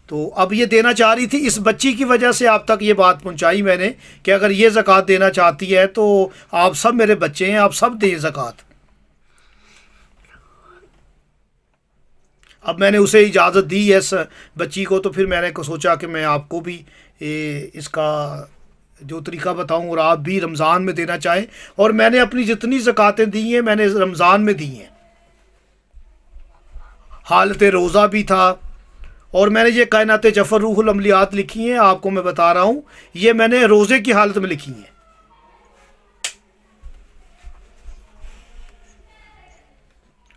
تو اب یہ دینا چاہ رہی تھی، اس بچی کی وجہ سے آپ تک یہ بات پہنچائی میں نے کہ اگر یہ زکوٰۃ دینا چاہتی ہے تو آپ سب میرے بچے ہیں، آپ سب دیں زکوٰۃ۔ اب میں نے اسے اجازت دی ہے اس بچی کو، تو پھر میں نے سوچا کہ میں آپ کو بھی اس کا جو طریقہ بتاؤں اور آپ بھی رمضان میں دینا چاہیں۔ اور میں نے اپنی جتنی زکوٰۃیں دی ہیں میں نے رمضان میں دی ہیں، حالت روزہ بھی تھا، اور میں نے یہ کائنات جعفر روح العملیات لکھی ہیں، آپ کو میں بتا رہا ہوں، یہ میں نے روزے کی حالت میں لکھی ہیں۔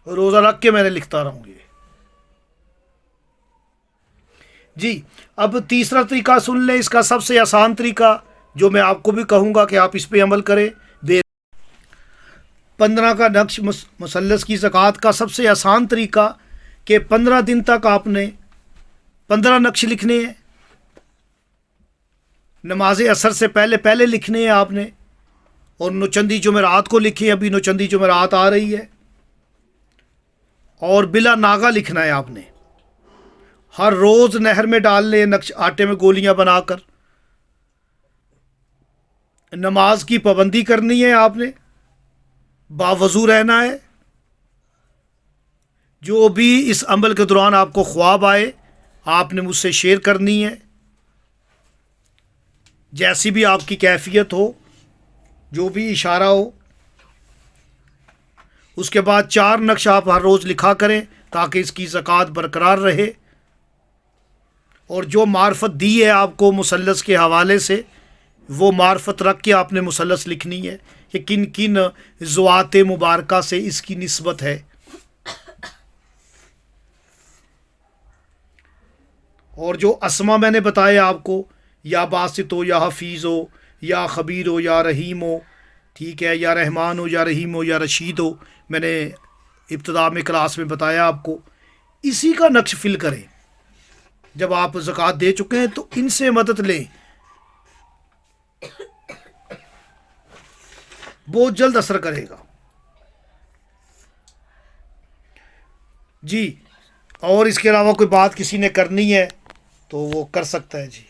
روزہ رکھ کے میں نے لکھتا رہوں گی جی۔ اب تیسرا طریقہ سن لیں، اس کا سب سے آسان طریقہ جو میں آپ کو بھی کہوں گا کہ آپ اس پہ عمل کریں۔ 15 کا نقش مثلث کی زکوٰۃ کا سب سے آسان طریقہ کہ 15 دن تک آپ نے 15 نقش لکھنے ہیں، نماز اثر سے پہلے پہلے لکھنے ہیں آپ نے، اور نوچندی جمعرات کو لکھیں، ابھی نوچندی جمعرات آ رہی ہے، اور بلا ناغہ لکھنا ہے آپ نے۔ ہر روز نہر میں ڈال لیں نقش، آٹے میں گولیاں بنا کر۔ نماز کی پابندی کرنی ہے آپ نے، باوضو رہنا ہے۔ جو بھی اس عمل کے دوران آپ کو خواب آئے آپ نے مجھ سے شیئر کرنی ہے، جیسی بھی آپ کی کیفیت ہو، جو بھی اشارہ ہو۔ اس کے بعد 4 نقش آپ ہر روز لکھا کریں تاکہ اس کی زکوٰۃ برقرار رہے۔ اور جو معرفت دی ہے آپ کو مثلث کے حوالے سے، وہ معرفت رکھ کے آپ نے مثلث لکھنی ہے کہ کن کن ذوات مبارکہ سے اس کی نسبت ہے۔ اور جو اسما میں نے بتایا آپ کو، یا باسط ہو، یا حفیظ ہو، یا خبیر ہو، یا رحیم ہو، ٹھیک ہے، یا رحمان ہو، یا رحیم ہو، یا رشید ہو، میں نے ابتدا میں کلاس میں بتایا آپ کو، اسی کا نقش فل کریں۔ جب آپ زکوٰۃ دے چکے ہیں تو ان سے مدد لیں، بہت جلد اثر کرے گا جی۔ اور اس کے علاوہ کوئی بات کسی نے کرنی ہے تو وہ کر سکتا ہے جی۔